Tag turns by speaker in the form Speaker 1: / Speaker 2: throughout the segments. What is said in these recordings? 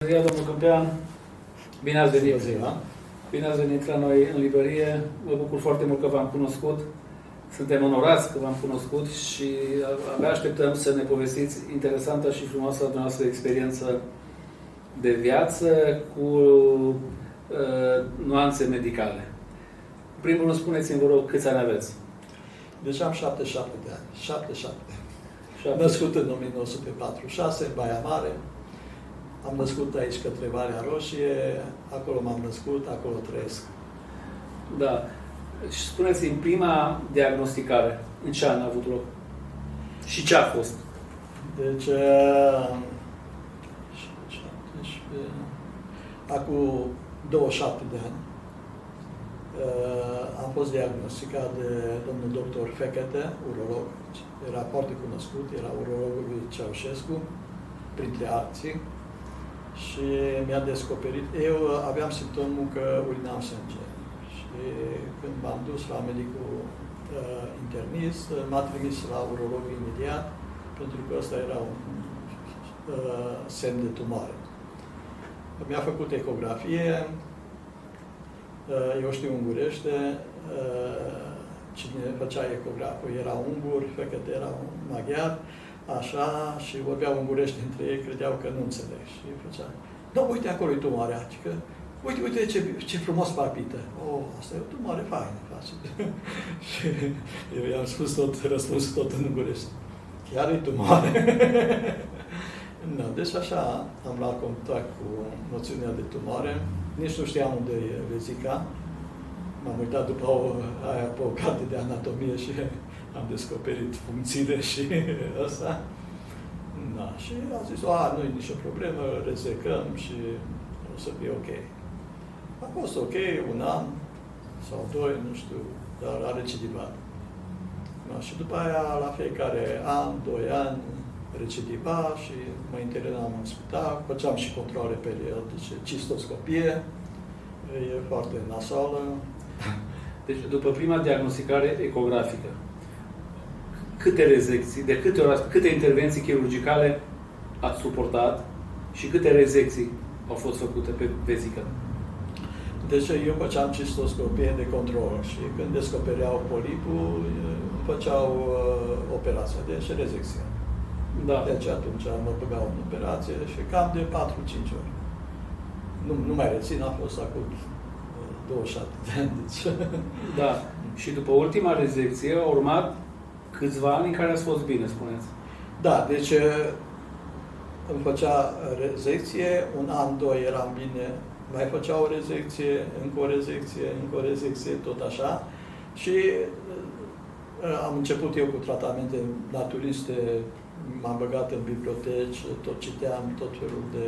Speaker 1: Bună ziua, domnul Câmpean. Bine ați venit. Bine ați venit la noi în librărie. Mă bucur foarte mult că v-am cunoscut. Suntem onorați că v-am cunoscut și abia așteptăm să ne povestiți interesanta și frumoasa noastră experiență de viață cu nuanțe medicale. În primul rând, spuneți-mi, vă rog, câți ani aveți?
Speaker 2: Deci am 77 de ani. 77. Născut în 1946, în Baia Mare. Am născut aici către Valea Roșie, acolo m-am născut, acolo trăiesc.
Speaker 1: Da. Și spuneți-mi, prima diagnosticare, în ce an a avut loc? Și ce a fost?
Speaker 2: Deci, acum 27 de ani, am fost diagnosticat de domnul doctor Fechete, urolog. Era foarte cunoscut, era urologul lui Ceaușescu, printre alții. Și mi-a descoperit, eu aveam simptomul că urinam sânge. Și când m-am dus la medicul internist, m-a trimis la urolog imediat, pentru că ăsta era un semn de tumoare. Mi-a făcut ecografie, eu știu ungurește, cine făcea ecograful era ungur, Fechete era un maghiar, așa, și vorbeau ungurește între ei, credeau că nu înțeleg. Și făcea, nu, uite, acolo e tumoarea, că, uite ce frumos palpită. Oh, asta e o tumoare faină, face. Și eu i-am spus răspunsul tot în ungurește. Chiar e tumoare. No, deci așa am luat contact cu noțiunea de tumoare. Nici nu știam unde e vezica. M-am uitat după aia pe o carte de anatomie și am descoperit funcțiile și ăsta. Da, și a zis, nu e nicio problemă, rezecăm și o să fie ok. A fost ok, un an sau doi, nu știu, dar a recidivat. Da, și după aia, la fiecare an, 2 ani, recidiva și mă internam în spital, făceam și controle periodice, cistoscopie, e foarte nasoală.
Speaker 1: Deci, după prima diagnosticare ecografică, câte rezecții, de câte intervenții chirurgicale ați suportat și câte rezecții au fost făcute pe vezică?
Speaker 2: Deci eu făceam cistoscopie de control și când descopereau polipul, făceau operația, deci rezecție.
Speaker 1: Da.
Speaker 2: Deci atunci mă băgau în operație și cam de 4-5 ori. Nu mai rețin, a fost acum 27 de ani. Deci.
Speaker 1: Da. Și după ultima rezecție a urmat câțiva ani în care ați fost bine, spuneți.
Speaker 2: Da, deci îmi făcea rezecție, un an, 2 eram bine, mai făcea o rezecție, încă o rezecție, tot așa. Și am început eu cu tratamente naturiste, m-am băgat în biblioteci, tot citeam tot felul de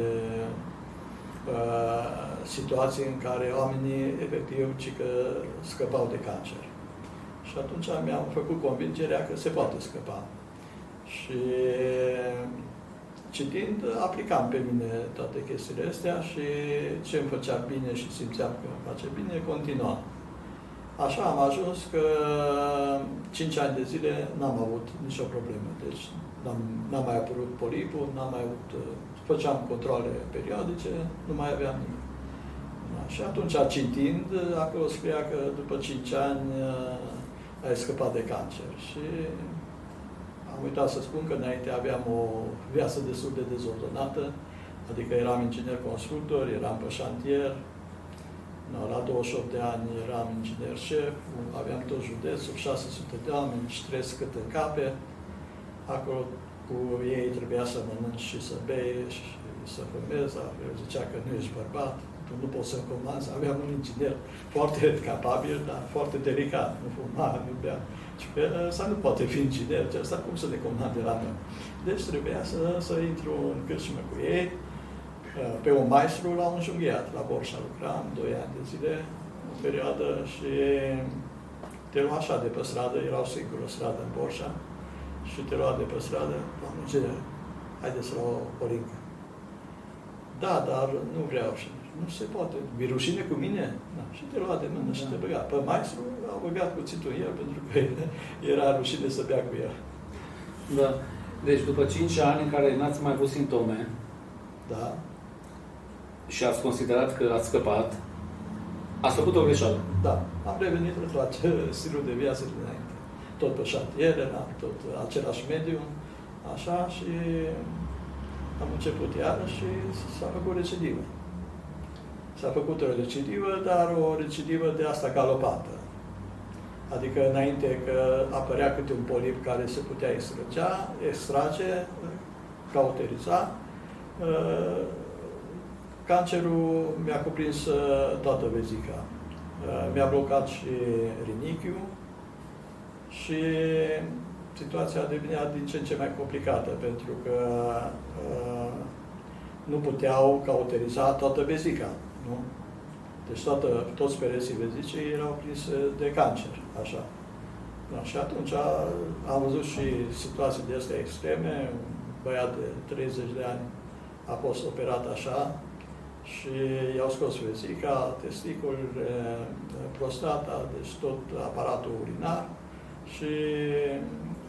Speaker 2: situații în care oamenii, efectiv, că scăpau de cancer. Și atunci mi-am făcut convingerea că se poate scăpa. Și citind, aplicam pe mine toate chestiile astea și ce îmi făcea bine și simțeam că îmi face bine, continua. Așa am ajuns că 5 ani de zile n-am avut nicio problemă. Deci n-am mai apărut polipul, n-am mai avut, făceam controle periodice, nu mai aveam nimic. Da, și atunci, citind, acolo scria că după 5 ani ai scăpat de cancer. Și am uitat să spun că înainte aveam o viață destul de dezordonată, adică eram inginer constructor, eram pe șantier, la 28 de ani eram inginer șef, aveam tot județul, 600 de oameni, stres cât în cape. Acolo cu ei trebuia să mănânci și să bei și să fumezi, eu zicea că nu ești bărbat, tu nu poți să-mi comanzi. Aveam un inginer foarte capabil, dar foarte delicat, nu fuma, nu bea. Și că ăsta nu poate fi inginer, ăsta cum să ne comande la noi? Deci trebuia să intru în cârciumă cu ei, pe un maestru la un junghiat, la Borșa lucram 2 ani de zile, o perioadă, și te lua așa de pe stradă, era o singură stradă în Borșa, și te lua de pe stradă, doamne inginer, haideți să luau o polincă. Da, dar nu vreau și nu se poate. Mi rușine cu mine? Da. Și te lua de mână și te băga. Pe maestru au băgat cuțitul el pentru că era rușine să bea cu el.
Speaker 1: Da. Deci după 5 ani în care n-ați mai avut simptome,
Speaker 2: Da.
Speaker 1: și ați considerat că ați scăpat, ați făcut o greșeală.
Speaker 2: Da, am revenit la stilul de viață dinainte. Tot pe șantier, eram tot același mediu, așa, și am început iarăși și s-a făcut recidivă. S-a făcut o recidivă, dar o recidivă de asta galopată. Adică înainte că apărea câte un polip care se putea extrage, cauteriza, cancerul mi-a cuprins toată vezica. Mi-a blocat și rinichiul și situația devenea din ce în ce mai complicată, pentru că nu puteau cauteriza toată vezica, nu? Deci toți pereții vezicii erau prins de cancer, așa. Da, și atunci am văzut și situații de astea extreme. Un băiat de 30 de ani a fost operat așa și i-au scos vezica, testiculele, prostata, deci tot aparatul urinar și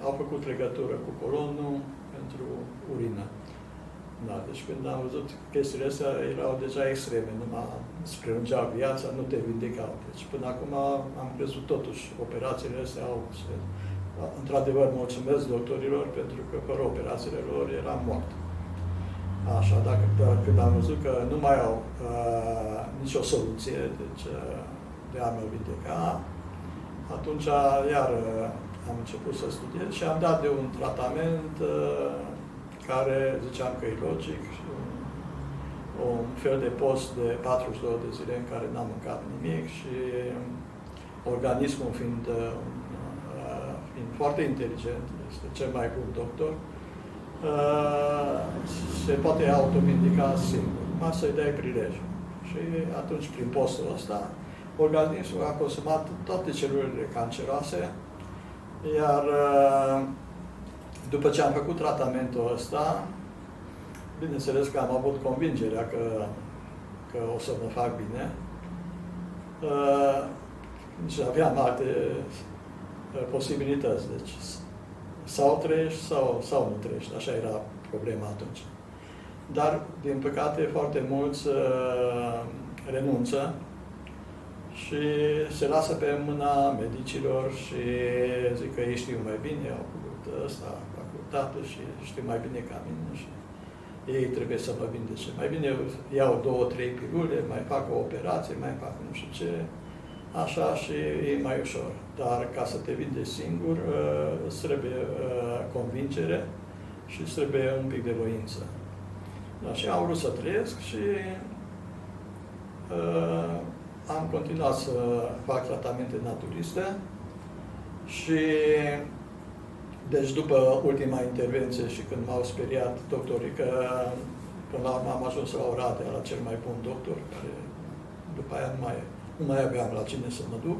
Speaker 2: au făcut legătură cu colonul pentru urină. Da, deci când am văzut chestiile astea, erau deja extreme, numai îți prelungeau viața, nu te vindecau. Deci până acum am crezut totuși, operațiile astea au... Într-adevăr, mulțumesc doctorilor, pentru că fără operațiile lor eram mort. Așa, dar când am văzut că nu mai au nicio soluție, deci de a mă vindeca, atunci iar am început să studiez și am dat de un tratament care ziceam că e logic, un fel de post de 42 de zile în care n-am mâncat nimic și organismul fiind foarte inteligent, este cel mai bun doctor, se poate autovindica singur, numai să-i dai prilejul. Și atunci, prin postul ăsta, organismul a consumat toate celulele canceroase, iar după ce am făcut tratamentul ăsta, bineînțeles că am avut convingerea că o să mă fac bine. Nici aveam alte posibilități. Deci, sau trăiești sau nu trăiești. Așa era problema atunci. Dar, din păcate, foarte mulți renunță și se lasă pe mâna medicilor și zic că ei știu mai bine, au făcut ăsta, facultate și știu mai bine ca mine și ei trebuie să mă vindece. Mai bine iau 2-3 pilule, mai fac o operație, mai fac nu știu ce, așa și e mai ușor. Dar ca să te vindeci singur, îți trebuie convingere și îți trebuie un pic de voință. Da, și am vrut să trăiesc și am continuat să fac tratamente naturiste și deci după ultima intervenție și când m-au speriat doctorii că până la urmă am ajuns la Oradea, la cel mai bun doctor, care după aia nu mai aveam la cine să mă duc.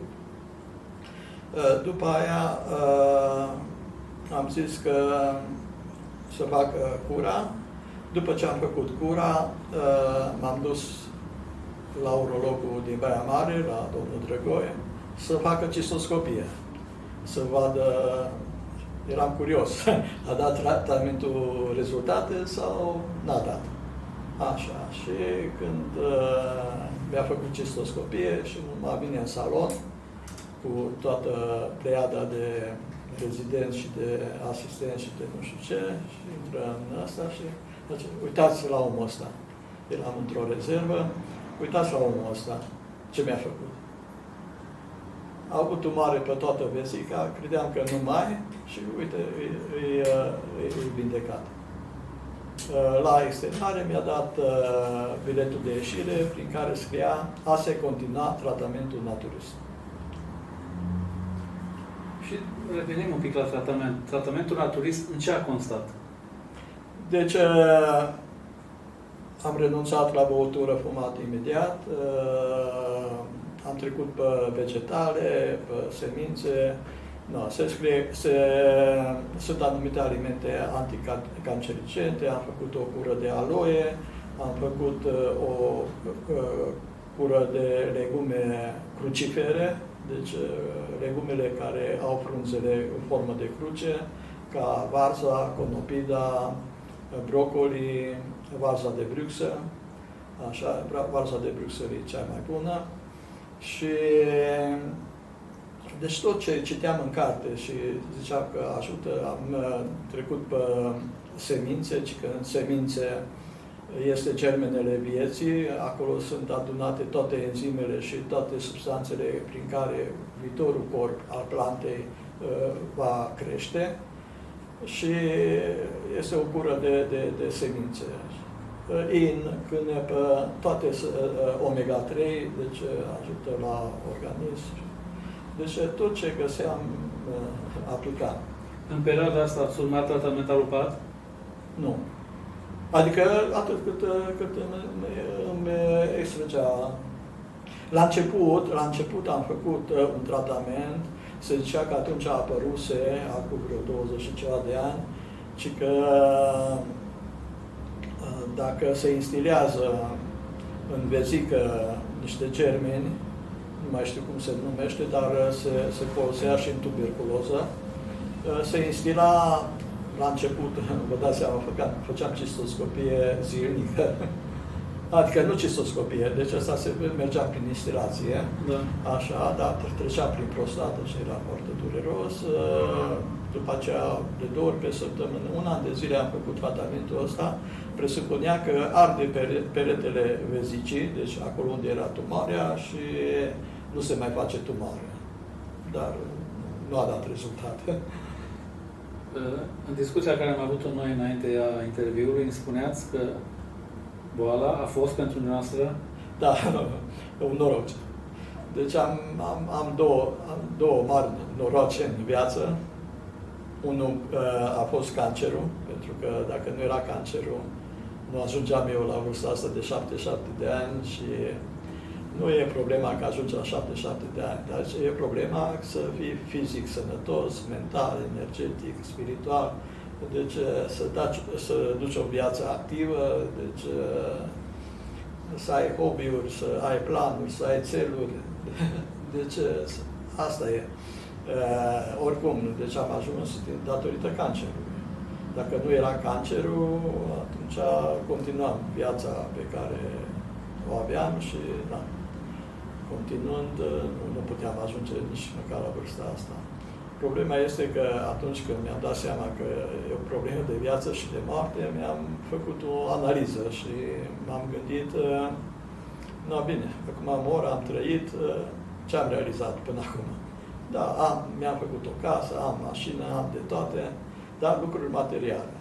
Speaker 2: După aia am zis că să fac cura. După ce am făcut cura, m-am dus la urologul din Baia Mare, la domnul Drăgoie, să facă cistoscopie. Să vadă, eram curios, a dat tratamentul rezultate sau n-a dat. Așa, și când mi-a făcut cistoscopie și m-a venit în salon cu toată pleiada de rezidenți și de asistenți și de nu știu ce, și intră în asta și zice, uitați la omul ăsta. Eram într-o rezervă, uitați la omul ăsta, ce mi-a făcut. A avut tumare pe toată vezica, credeam că nu mai, și uite, e vindecat. La externare mi-a dat biletul de ieșire prin care scria a se continua tratamentul naturist.
Speaker 1: Și revenim un pic la tratament. Tratamentul naturist în ce a constat?
Speaker 2: Deci am renunțat la băutură fumată imediat, am trecut pe vegetale, pe semințe. No, sunt anumite alimente anticancerigene, am făcut o cură de aloe, am făcut o cură de legume crucifere, deci legumele care au frunzele în formă de cruce, ca varza, conopida, brocoli, varza de Bruxelles. Așa, valsa de Bruxelles e cea mai bună. Și deci tot ce citeam în carte și ziceam că ajută, am trecut pe semințe, ci că în semințe este germenele vieții, acolo sunt adunate toate enzimele și toate substanțele prin care viitorul corp al plantei va crește și este o cură de semințe. In, când pe toate omega-3, deci ajută la organism. Deci tot ce găseam aplicat.
Speaker 1: În perioada asta ați urmat tratament alupat?
Speaker 2: Nu. Adică atât cât îmi extragea. La început am făcut un tratament, se zicea că atunci a apăruse, acum vreo 20 și ceva de ani, și că dacă se instilează în vezică niște germeni, nu mai știu cum se numește, dar se folosea și în tuberculoză, se instila la început, vă dați seama, făceam cistoscopie zilnică, adică nu cistoscopie, deci asta mergea prin instilație,
Speaker 1: Da.
Speaker 2: așa, dar trecea prin prostată și era foarte dureros. După aceea, de 2 ori pe săptămână, un an de zile am făcut tratamentul ăsta, presupunea că arde peretele vezicii, deci acolo unde era tumoarea și nu se mai face tumoare. Dar nu a dat rezultate.
Speaker 1: În discuția care am avut-o noi înaintea interviului, îmi spuneați că boala a fost pentru noastră?
Speaker 2: Da, un noroc. Deci am două mari noroce în viață. Unul a fost cancerul, pentru că dacă nu era cancerul, nu ajungeam eu la vârsta asta de 77 de ani și nu e problema că ajungi la 77 de ani, dar e problema să fii fizic sănătos, mental, energetic, spiritual, deci să duci o viață activă, deci să ai hobby-uri, să ai planuri, să ai țeluri. Deci asta e. Oricum, deci am ajuns datorită cancerului. Dacă nu era cancerul, atunci continuam viața pe care o aveam și da, continuând, nu puteam ajunge nici măcar la vârsta asta. Problema este că atunci când mi-am dat seama că e o problemă de viață și de moarte, mi-am făcut o analiză și m-am gândit, nu, bine, acum mor, am trăit, ce am realizat până acum? Da, mi-am făcut o casă, am mașină, am de toate, dar lucruri materiale.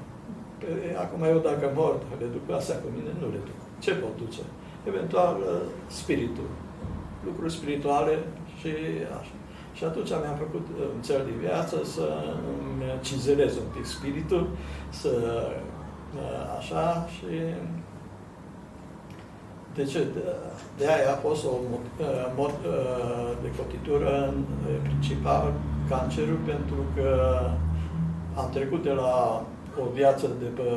Speaker 2: Acum eu dacă mor, le duc astea cu mine? Nu le duc. Ce pot duce? Eventual spiritul. Lucruri spirituale și așa. Și atunci mi-am făcut un cel de viață să îmi cizelez un pic spiritul, să așa și deci de aia a fost o mod de cotitură principal cancerul, pentru că am trecut de la o viață de pe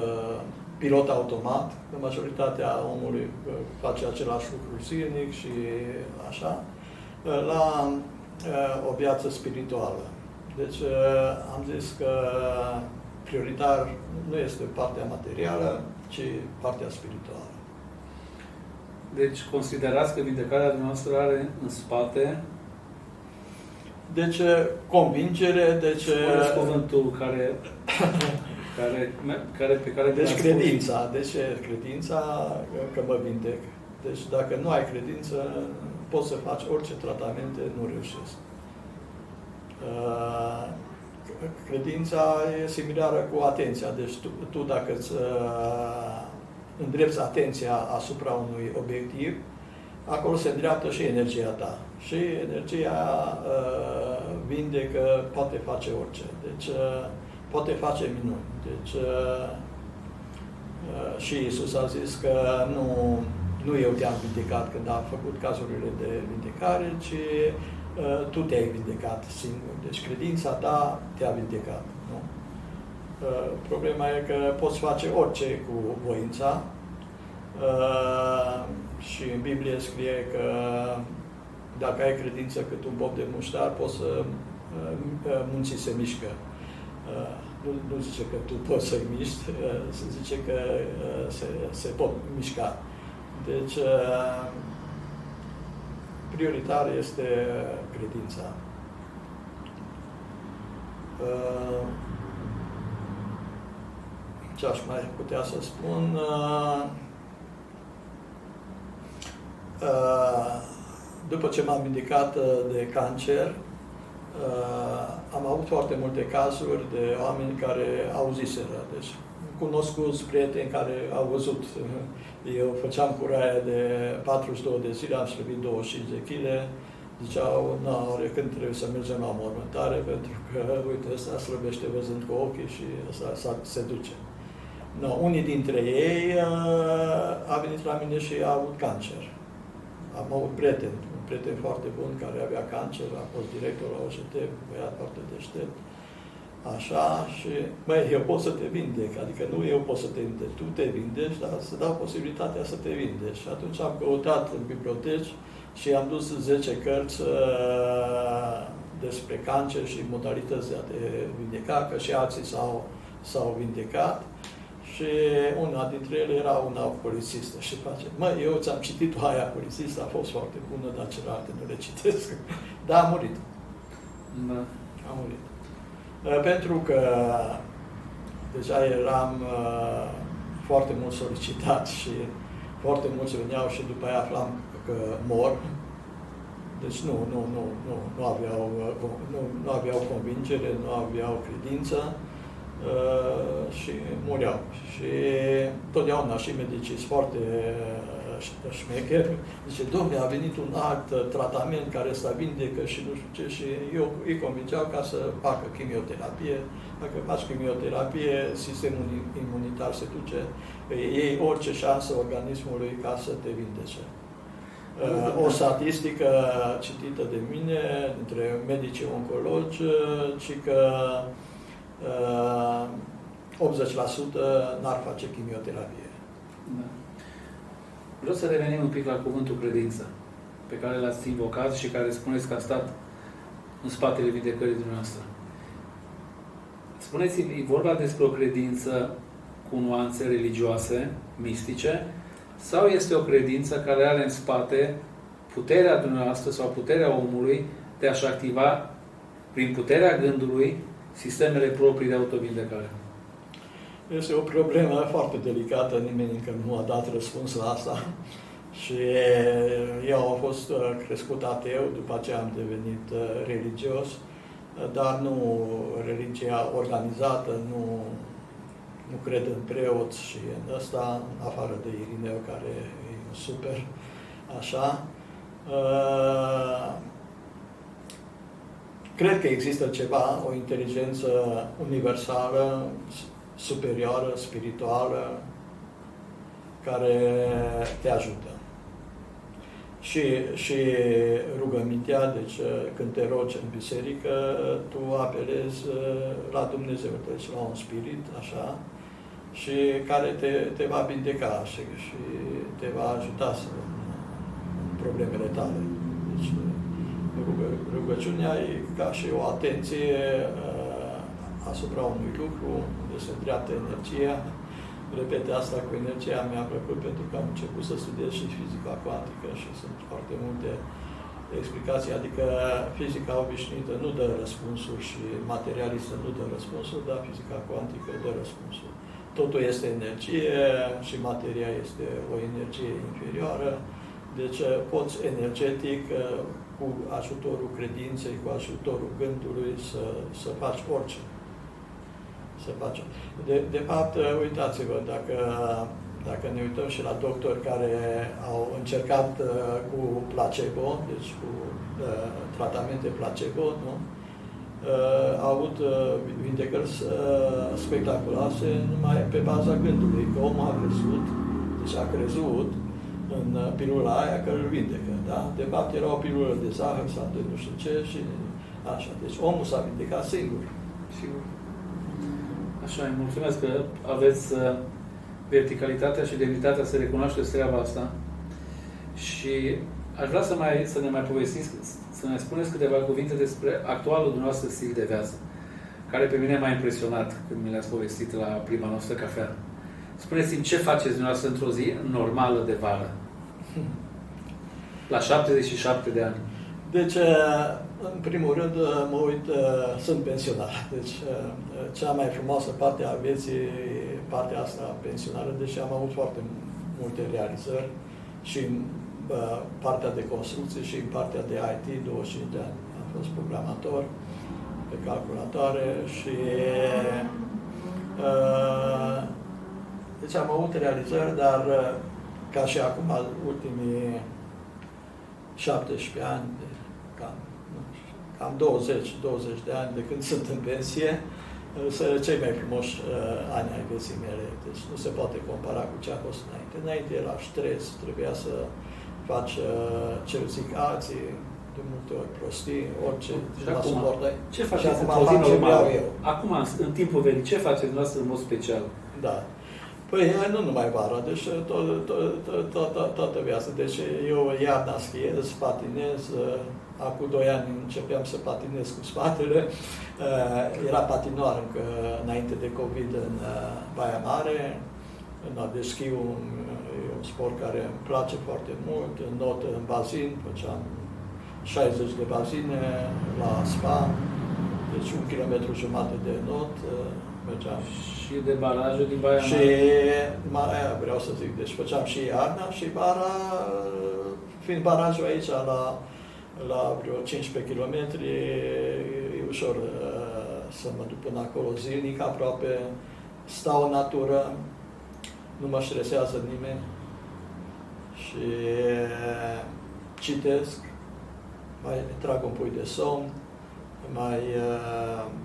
Speaker 2: pilot automat, că majoritatea omului face același lucru zilnic și așa, la o viață spirituală. Deci am zis că prioritar nu este partea materială, ci partea spirituală.
Speaker 1: Deci considerați că vindecarea noastră are în spate...
Speaker 2: Deci convingere, deci...
Speaker 1: Spuneți cuvântul pe care...
Speaker 2: Deci credința, credința că mă vindec. Deci dacă nu ai credință, poți să faci orice tratamente, nu reușești. Credința e similară cu atenția. Deci tu dacă îți îndrepți atenția asupra unui obiectiv, acolo se îndreaptă și energia ta. Și energia vindecă, poate face orice. Deci poate face minuni. Deci și Iisus a zis că nu eu te-am vindecat când am făcut cazurile de vindecare, ci tu te-ai vindecat singur. Deci credința ta te-a vindecat. Nu? Problema e că poți face orice cu voința și în Biblie scrie că dacă ai credință cât un bob de muștar, poți să munții se mișcă. Nu zice că tu poți să-i miști, se zice că se pot mișca. Deci, prioritar este credința. Ce aș mai putea să spun? După ce m-am vindecat de cancer, am avut foarte multe cazuri de oameni care auziseră. Deci, cunoscuți prieteni care au văzut. Eu făceam curarea de 42 de zile, am slăbit 25 de kg. Ziceau, nu, când trebuie să mergem la mormântare, pentru că, uite, ăsta slăbește văzând cu ochii și ăsta se duce. No, unii dintre ei a venit la mine și a avut cancer. Am avut un prieten foarte bun care avea cancer, a fost director la OJT, băiat foarte deștept. Așa, și, băi, eu pot să te vindec, adică nu eu pot să te vindec, tu te vindești, dar să dau posibilitatea să te vindeci. Și atunci am căutat în biblioteci și am dus 10 cărți despre cancer și modalități de a te vindeca, că și alții s-au vindecat. Și una dintre ele era una polițistă și face, eu ți-am citit-o aia polițistă, a fost foarte bună, dar celelalte nu le citesc. Dar a murit.
Speaker 1: Da.
Speaker 2: A murit. Pentru că deja eram foarte mult solicitat și foarte mulți veneau și după aia aflam că mor. Deci nu aveau convingere, nu aveau credință. Și mureau. Și totdeauna și medicii foarte șmecheri zice, dom'le, a venit un alt tratament care să vindecă și nu știu ce, și eu îi convingeau ca să facă chimioterapie. Dacă faci chimioterapie, sistemul imunitar se duce, iei orice șansă organismului ca să te vindece. O statistică citită de mine, între medicii oncologi, ci că 80% n-ar face chimioterapie.
Speaker 1: Da. Vreau să revenim un pic la cuvântul credință, pe care l-ați invocat și care spuneți că a stat în spatele vindecării dumneavoastră. Spuneți-mi, e vorba despre o credință cu nuanțe religioase, mistice, sau este o credință care are în spate puterea dumneavoastră sau puterea omului de a-și activa, prin puterea gândului, sistemele proprii de autovindecare?
Speaker 2: Este o problemă foarte delicată, nimeni încă nu a dat răspuns la asta. Și eu am fost crescut ateu, după aceea am devenit religios, dar nu religia organizată, nu cred în preoți și în ăsta, în afară de Irineu, care e super, așa. Cred că există ceva, o inteligență universală, superioară, spirituală, care te ajută. Și rugămintea, deci când te rogi în biserică, tu apelezi la Dumnezeu, deci la un spirit, așa, și care te va vindeca și te va ajuta în problemele tale. Deci, rugăciunea e ca și o atenție asupra unui lucru, unde se îndreaptă energia. Repete asta cu energia, mi-a plăcut pentru că am început să studiez și fizica cuantică și sunt foarte multe explicații, adică fizica obișnuită nu dă răspunsuri și materialistă nu dă răspunsuri, dar fizica cuantică dă răspunsuri. Totul este energie și materia este o energie inferioară, deci poți energetic, cu ajutorul credinței, cu ajutorul gândului, să faci orice. De fapt, uitați-vă, dacă ne uităm și la doctori care au încercat cu placebo, deci cu tratamente placebo, nu? Au avut vindecări spectaculoase numai pe baza gândului, că omul a crezut, deci a crezut în pilula aia că îl vindecă, da? De fapt, era o pilulă de zahăr sau de nu știu ce și așa. Deci omul s-a vindecat singur.
Speaker 1: Sigur. Așa, îi mulțumesc că aveți verticalitatea și demnitatea să recunoașteți treaba asta. Și aș vrea să ne mai povestiți, să ne spuneți câteva cuvinte despre actualul dumneavoastră stil de viață, care pe mine m-a impresionat când mi le-ați povestit la prima noastră cafea. Spuneți-mi ce faceți dumneavoastră într-o zi normală de vară. La 77 de ani.
Speaker 2: Deci, în primul rând, mă uit, sunt pensionar. Deci, cea mai frumoasă parte a vieții, partea asta pensionară, deși am avut foarte multe realizări și în partea de construcție și în partea de IT, 25 de ani. Am fost programator pe calculatoare și deci am avut realizări, dar ca și acum, ultimii 17 ani, cam 20 de ani de când sunt în pensie, sunt cei mai frumoși ani ai vieții mele. Deci nu se poate compara cu ce a fost înainte. Înainte era stres, trebuia să faci ce zic alții, de multe ori prostii, orice.
Speaker 1: Și acum, ce faceți
Speaker 2: acum,
Speaker 1: acum, în timpul verii, ce faceți dumneavoastră în mod special?
Speaker 2: Da. Păi nu numai vara, deci toată viața. Deci eu iarna schiez, patinez, acum 2 ani începeam să patinez cu spatele. Era patinoar încă înainte de COVID în Baia Mare. Deci schiul e un sport care îmi place foarte mult. Not în bazin, făceam 60 de bazine la Spa, deci 1,5 km de not. Mergeam.
Speaker 1: Și de barajul din Baia Mare?
Speaker 2: Și vreau să zic, deci făceam și iarna și vara, fiind barajul aici la vreo 15 km, e ușor să mă duc până acolo zilnic, aproape stau în natură, nu mă stresează nimeni și citesc, mai trag un pui de somn, mai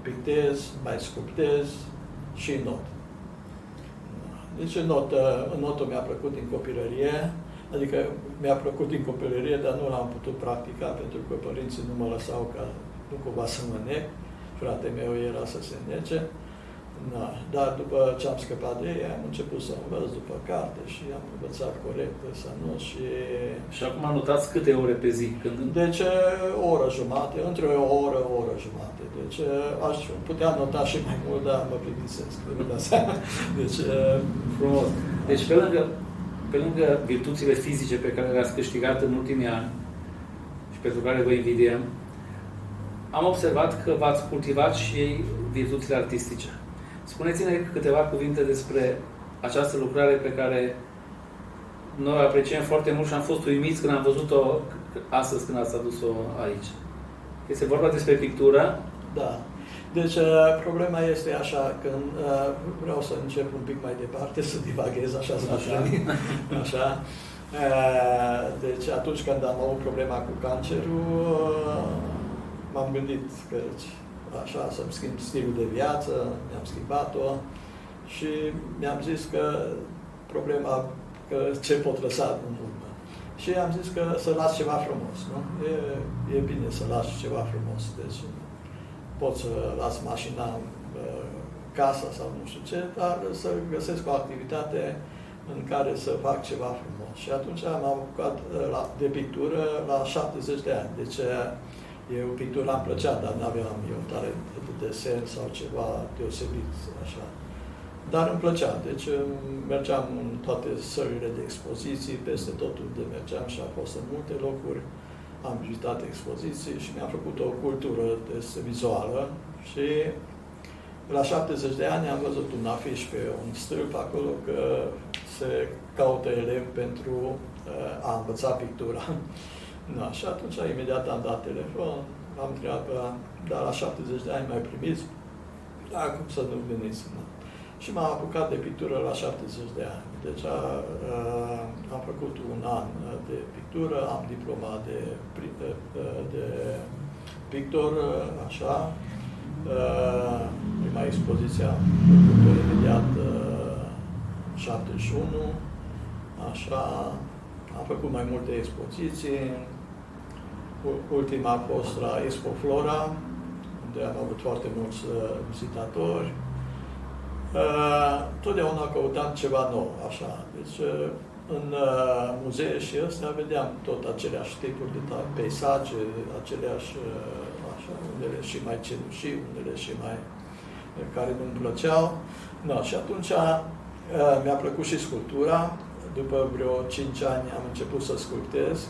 Speaker 2: pictez, mai sculptez și not. Deci notul mi-a plăcut din copilărie, adică mi-a plăcut din copilărie, dar nu l-am putut practica pentru că părinții nu mă lăsau ca nu cumva să mă nec. Fratele meu era să se nece. Da. Dar după ce am scăpat de ei, am început să învăț după carte și am învățat corect să nu și...
Speaker 1: Și acum notați câte ore pe zi?
Speaker 2: Deci o oră jumate, între o oră jumate. Deci aș putea nota și mai mult, dar mă plictisesc. Deci,
Speaker 1: frumos. Deci pe lângă virtuțile fizice pe care le-ați câștigat în ultimii ani și pentru care vă invidiem, am observat că v-ați cultivat și virtuțile artistice. Spuneți-ne câteva cuvinte despre această lucrare pe care noi o apreciem foarte mult și am fost uimiți când am văzut-o astăzi, când ați adus-o aici. Este vorba despre pictură?
Speaker 2: Da. Deci, problema este așa, că vreau să încep un pic mai departe, să divaghez, așa să așa. Deci, atunci când am avut problema cu cancerul, m-am gândit că așa, să-mi schimb stilul de viață, mi-am schimbat-o și mi-am zis că problema, că ce pot lăsa în urmă. Și am zis că să las ceva frumos, nu? E bine să lași ceva frumos. Deci pot să las mașina, casa sau nu știu ce, dar să găsesc o activitate în care să fac ceva frumos. Și atunci am apucat de pictură la 70 de ani. Deci eu pictura îmi plăcea, dar nu aveam eu tare de desen sau ceva deosebit, așa. Dar îmi plăcea, deci mergeam în toate sălile de expoziții, peste tot unde mergeam și am fost în multe locuri, am vizitat expoziții și mi-am făcut o cultură vizuală și la 70 de ani am văzut un afiș pe un stâlp acolo că se caută elevi pentru a învăța pictura. Da, și atunci imediat am dat telefon, am întrebat, dar la 70 de ani mai primiți? Da, cum să nu veniți? Da. Și m-am apucat de pictură la 70 de ani. Deci am făcut un an de pictură, am diploma de pictor, așa. Prima expoziție am făcut imediat 71, așa. Am făcut mai multe expoziții. Ultima a fost la Expo Flora, unde am avut foarte mulți vizitatori. Totdeauna căutam ceva nou, așa. Deci, în muzee și ăstea vedeam tot aceleași tipuri de peisaje, aceleași, așa, unele și mai cenușii, unele și mai care nu-mi plăceau. No, și atunci mi-a plăcut și sculptura. după vreo 5 ani am început să sculptez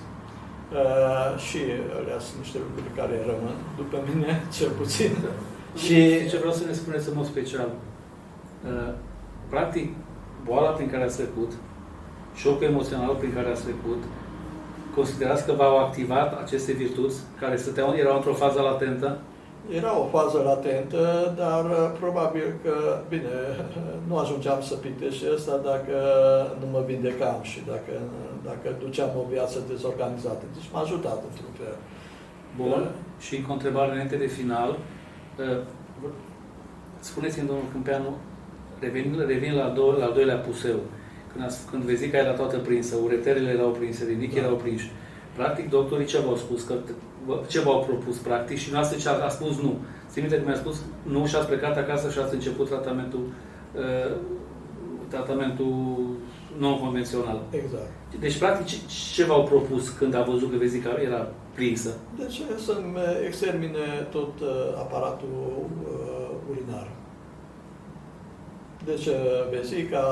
Speaker 2: și alea sunt niște lucruri care rămân după mine, cel puțin.
Speaker 1: Și ce vreau să ne spuneți în mod special, practic, boala prin care ați trecut, șocul emoțional prin care ați trecut, considerați că v-au activat aceste virtuți care erau într-o fază latentă?
Speaker 2: Era o fază latentă, dar probabil că, bine, nu ajungeam să pictez și ăsta dacă nu mă vindecam și dacă duceam o viață dezorganizată. Deci m-a ajutat într-un fel.
Speaker 1: Bun. Și încă o întrebare înainte de final. Spuneți-mi, domnul Câmpeanu, revin la al doilea puseu. Când vezi că era toată prinsă, ureterele erau prinse, rinichii erau prinși. Practic, doctorii ce v-au spus? Ce v-au propus, practic? Și noastră ce a spus nu. Țin minte că mi-a spus nu și ați plecat acasă și ați început tratamentul non-convențional.
Speaker 2: Exact.
Speaker 1: Deci, practic, ce v-au propus când a văzut că vezi că era prinsă?
Speaker 2: Deci să-mi extermine tot aparatul urinar. Deci vesica,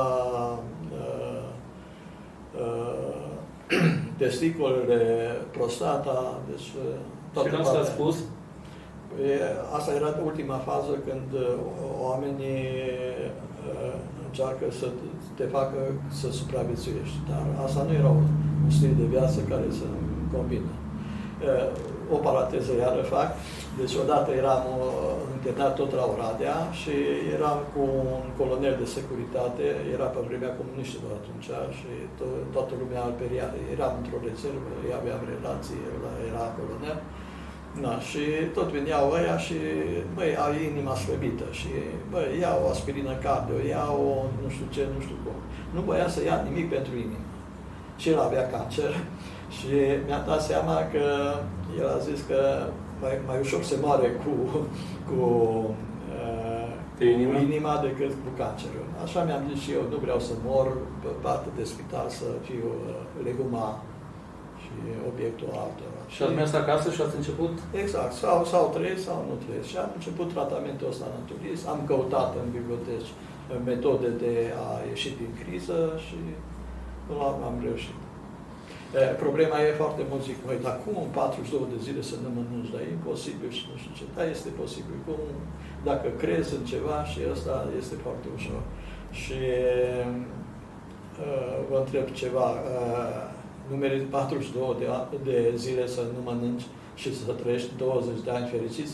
Speaker 2: testiculele, prostata, deci toată
Speaker 1: partea. Și când s-a spus?
Speaker 2: Asta era ultima fază când oamenii încearcă să te facă să supraviețuiești. Dar asta nu era un stil de viață care să convină. O paranteză iară fac. Deci odată eram internat tot la Oradea și eram cu un colonel de securitate, era pe vremea comuniștilor atunci și toată lumea îl peria. Eram într-o rezervă, aveam relații, el era colonel. Na, și tot veneau ăia și, băi, au inima slăbită și, băi, iau o aspirină cardio, iau nu știu ce, nu știu cum. Nu voia să ia nimic pentru inimă. Și el avea cancer și mi-am dat seama că el a zis că mai ușor se moare cu inima decât cu cancerul. Așa mi-am zis și eu, nu vreau să mor pe parte de spital, să fiu leguma și obiectul altora.
Speaker 1: Și ați mers acasă și ați început?
Speaker 2: Exact. Sau trăiesc sau nu trăiesc. Și am început tratamentul ăsta naturist. Am căutat în biblioteci metode de a ieși din criză și până la urmă am reușit. Problema e foarte mult, zic, măi, dar cum în 42 de zile să nu mănânci? Dar e imposibil și nu știu ce. Da, este posibil. Cum, dacă crezi în ceva și ăsta este foarte ușor. Și vă întreb ceva, nu meriți 42 de zile să nu mănânci și să trăiești 20 de ani fericiți?